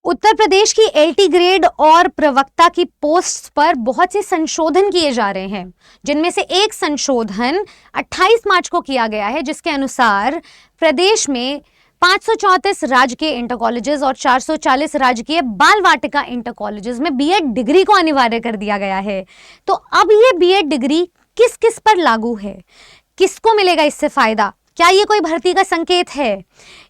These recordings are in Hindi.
उत्तर प्रदेश की एलटी ग्रेड और प्रवक्ता की पोस्ट पर बहुत से संशोधन किए जा रहे हैं, जिनमें से एक संशोधन 28 मार्च को किया गया है, जिसके अनुसार प्रदेश में 534 राजकीय इंटर कॉलेजेस और 440 राजकीय बाल वाटिका इंटर कॉलेजेस में बीएड डिग्री को अनिवार्य कर दिया गया है। तो अब ये बीएड डिग्री किस किस पर लागू है, किसको मिलेगा इससे फायदा, क्या ये कोई भर्ती का संकेत है,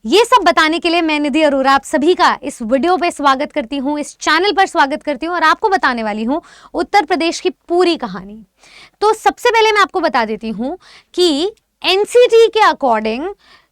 ये सब बताने के लिए मैं निधि अरोरा आप सभी का इस वीडियो पे स्वागत करती हूँ, इस चैनल पर स्वागत करती हूँ और आपको बताने वाली हूँ उत्तर प्रदेश की पूरी कहानी। तो सबसे पहले मैं आपको बता देती हूँ कि एनसीटी के अकॉर्डिंग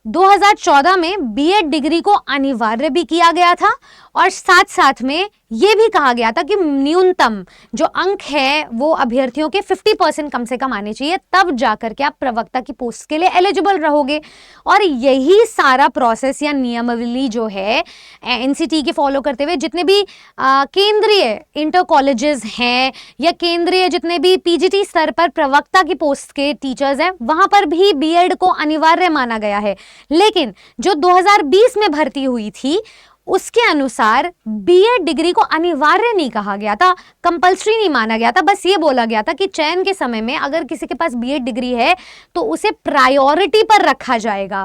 2014 में बीएड डिग्री को अनिवार्य भी किया गया था और साथ साथ में ये भी कहा गया था कि न्यूनतम जो अंक है वो अभ्यर्थियों के 50% कम से कम आने चाहिए, तब जाकर के आप प्रवक्ता की पोस्ट के लिए एलिजिबल रहोगे। और यही सारा प्रोसेस या नियमावली जो है एनसीटी के फॉलो करते हुए जितने भी केंद्रीय इंटर कॉलेजेस हैं या केंद्रीय जितने भी पीजीटी स्तर पर प्रवक्ता की पोस्ट के टीचर्स हैं, वहां पर भी बीएड को अनिवार्य माना गया है। लेकिन जो 2020 में भर्ती हुई थी उसके अनुसार बीएड डिग्री को अनिवार्य नहीं कहा गया था, कंपल्सरी नहीं माना गया था। बस ये बोला गया था कि चयन के समय में अगर किसी के पास बीएड डिग्री है तो उसे प्रायोरिटी पर रखा जाएगा।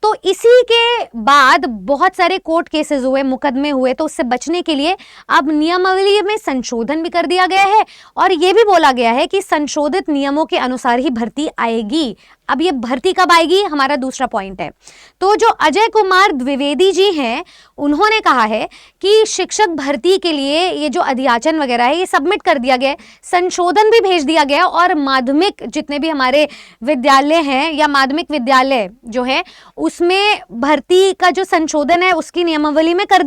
तो इसी के बाद बहुत सारे कोर्ट केसेस हुए, मुकदमे हुए, तो उससे बचने के लिए अब नियमावली में संशोधन भी कर दिया गया है और ये भी बोला गया है कि संशोधित नियमों के अनुसार ही भर्ती आएगी। अब ये भर्ती कब आएगी, हमारा दूसरा पॉइंट है। तो जो अजय कुमार द्विवेदी जी हैं, उन्होंने कहा है कि शिक्षक भर्ती के लिए ये जो अध्याचन वगैरह है ये सबमिट कर दिया गया है, संशोधन भी भेज दिया गया और माध्यमिक जितने भी हमारे विद्यालय हैं या माध्यमिक विद्यालय जो है उसमें भर्ती का जो संशोधन है उसकी नियमावली में कर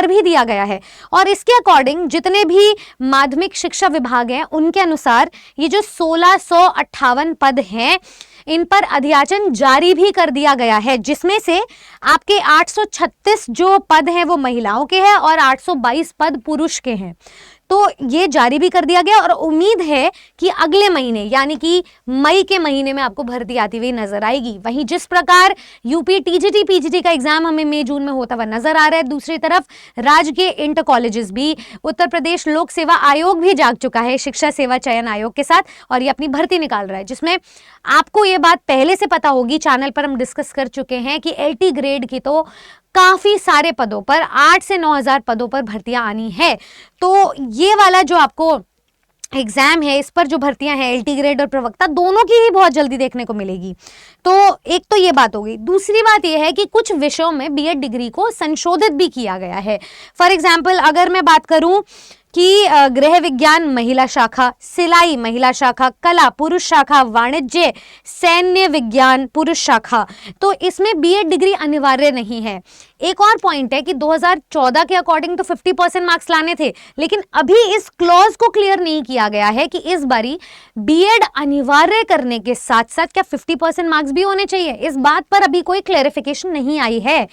भी दिया गया है। और इसके अकॉर्डिंग जितने भी माध्यमिक शिक्षा विभाग हैं उनके अनुसार ये जो 1658 पद हैं इन पर अध्याचन जारी भी कर दिया गया है, जिसमें से आपके 836 जो पद हैं वो महिलाओं के हैं और 822 पद पुरुष के हैं। तो ये जारी भी कर दिया गया और उम्मीद है कि अगले महीने यानी कि मई के महीने में आपको भर्ती आती हुई नजर आएगी। वहीं जिस प्रकार यूपी टीजीटी पीजीटी का एग्जाम हमें मई जून में होता हुआ नजर आ रहा है, दूसरी तरफ राजकीय इंटर कॉलेजेस भी, उत्तर प्रदेश लोक सेवा आयोग भी जाग चुका है शिक्षा सेवा चयन आयोग के साथ और ये अपनी भर्ती निकाल रहा है, जिसमें आपको ये बात पहले से पता होगी, चैनल पर हम डिस्कस कर चुके हैं कि एलटी ग्रेड की तो काफी सारे पदों पर 8 से 9,000 पदों पर भर्तियां आनी है। तो ये वाला जो आपको एग्जाम है इस पर जो भर्तियां हैं एलटी ग्रेड और प्रवक्ता दोनों की ही बहुत जल्दी देखने को मिलेगी। तो एक तो ये बात हो गई। दूसरी बात ये है कि कुछ विषयों में बीएड डिग्री को संशोधित भी किया गया है। फॉर एग्जाम्पल अगर मैं बात करूं कि गृह विज्ञान महिला शाखा, सिलाई महिला शाखा, कला पुरुष शाखा, वाणिज्य सैन्य विज्ञान पुरुष शाखा, तो इसमें बीएड डिग्री अनिवार्य नहीं है। एक और पॉइंट है कि 2014 के अकॉर्डिंग तो 50% मार्क्स लाने थे, लेकिन अभी इस क्लॉज को क्लियर नहीं किया गया है कि इस बारी बीएड अनिवार्य करने के साथ साथ क्या 50% मार्क्स भी होने चाहिए। इस बात पर अभी कोई क्लैरिफिकेशन नहीं आई है।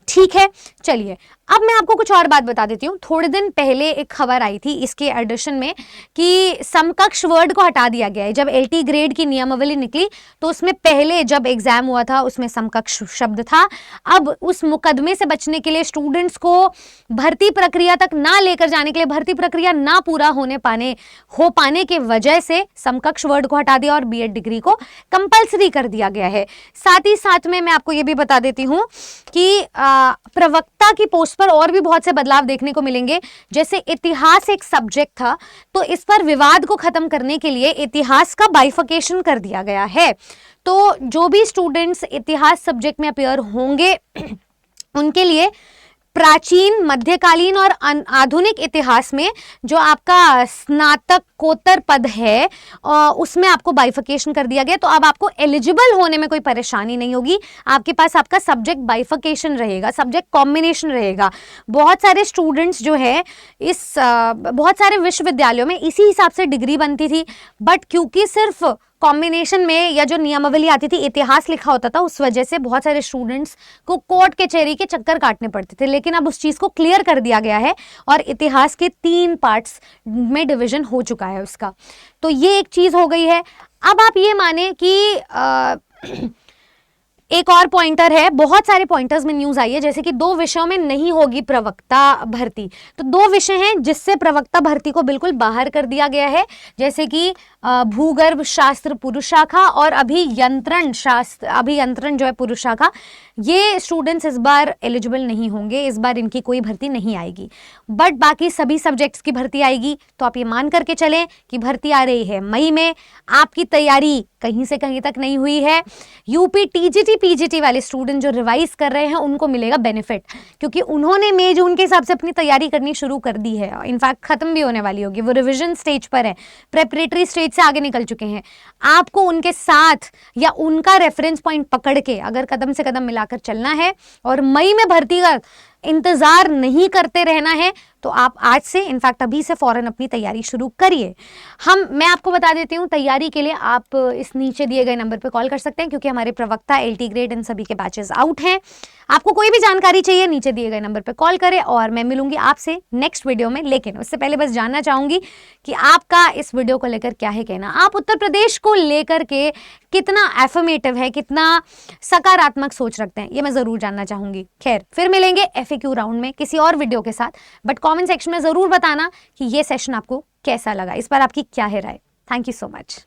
ठीक है, चलिए अब मैं आपको कुछ और बात बता देती हूँ। थोड़े दिन पहले एक खबर आई थी इसके एडिशन में कि समकक्ष वर्ड को हटा दिया गया है। जब एलटी ग्रेड की नियमावली निकली तो उसमें पहले जब एग्जाम हुआ था उसमें समकक्ष शब्द था। अब उस मुकदमे से बचने के लिए स्टूडेंट्स को भर्ती प्रक्रिया तक ना लेकर जाने के लिए, भर्ती प्रक्रिया ना पूरा हो पाने के वजह से समकक्ष वर्ड को हटा दिया और बीएड डिग्री को कंपल्सरी कर दिया गया है। साथ ही साथ में मैं आपको ये भी बता देती हूँ कि प्रवक्ता की पोस्ट पर और भी बहुत से बदलाव देखने को मिलेंगे। जैसे इतिहास एक सब्जेक्ट था तो इस पर विवाद को खत्म करने के लिए इतिहास का बाइफिकेशन कर दिया गया है। तो जो भी स्टूडेंट्स इतिहास सब्जेक्ट में अपियर होंगे उनके लिए प्राचीन, मध्यकालीन और आधुनिक इतिहास में जो आपका स्नातकोत्तर पद है उसमें आपको बाइफिकेशन कर दिया गया। तो अब आपको एलिजिबल होने में कोई परेशानी नहीं होगी। आपके पास आपका सब्जेक्ट बाइफिकेशन रहेगा, सब्जेक्ट कॉम्बिनेशन रहेगा। बहुत सारे स्टूडेंट्स जो है बहुत सारे विश्वविद्यालयों में इसी हिसाब से डिग्री बनती थी, बट क्योंकि सिर्फ कॉम्बिनेशन में या जो नियमावली आती थी इतिहास लिखा होता था, उस वजह से बहुत सारे स्टूडेंट्स को कोर्ट कचहरी के चक्कर काटने पड़ते थे। लेकिन अब उस चीज़ को क्लियर कर दिया गया है और इतिहास के 3 पार्ट्स में डिवीजन हो चुका है उसका। तो ये एक चीज़ हो गई है। अब आप ये माने कि एक और पॉइंटर है, बहुत सारे पॉइंटर्स में न्यूज आई है, जैसे कि 2 विषयों में नहीं होगी प्रवक्ता भर्ती। तो 2 विषय हैं जिससे प्रवक्ता भर्ती को बिल्कुल बाहर कर दिया गया है, जैसे कि भूगर्भ शास्त्र पुरुष शाखा और अभियंत्रण शास्त्र, अभियंत्रण जो है पुरुष शाखा, ये स्टूडेंट्स इस बार एलिजिबल नहीं होंगे, इस बार इनकी कोई भर्ती नहीं आएगी। बट बाकी सभी सब्जेक्ट्स की भर्ती आएगी। तो आप ये मान करके चलें कि भर्ती आ रही है मई में। आपकी तैयारी कहीं से कहीं तक नहीं हुई है। यूपी टीजीटी पीजीटी वाले स्टूडेंट जो रिवाइज कर रहे हैं उनको मिलेगा बेनिफिट, क्योंकि उन्होंने मई जून के हिसाब से अपनी तैयारी करनी शुरू कर दी है, इनफैक्ट खत्म भी होने वाली होगी, वो रिविजन स्टेज पर है, प्रेपरेटरी स्टेज से आगे निकल चुके हैं। आपको उनके साथ या उनका रेफरेंस पॉइंट पकड़ के अगर कदम से कदम मिलाकर चलना है और मई में भर्ती का इंतजार नहीं करते रहना है, तो आप आज से, इनफैक्ट अभी से फौरन अपनी तैयारी शुरू करिए। मैं आपको बता देती हूँ, तैयारी के लिए आप इस नीचे दिए गए नंबर पर कॉल कर सकते हैं, क्योंकि हमारे प्रवक्ता एलटी ग्रेड इन सभी के बैचेस आउट हैं। आपको कोई भी जानकारी चाहिए, नीचे दिए गए नंबर पर कॉल करें और मैं मिलूंगी आपसे नेक्स्ट वीडियो में। लेकिन उससे पहले बस जानना चाहूंगी कि आपका इस वीडियो को लेकर क्या है कहना, आप उत्तर प्रदेश को लेकर के कितना एफर्मेटिव है, कितना सकारात्मक सोच रखते हैं, ये मैं जरूर जानना चाहूंगी। खैर, फिर मिलेंगे एफएक्यू राउंड में किसी और वीडियो के साथ, बट कमेंट सेक्शन में जरूर बताना कि ये सेशन आपको कैसा लगा, इस पर आपकी क्या है राय। Thank you so much.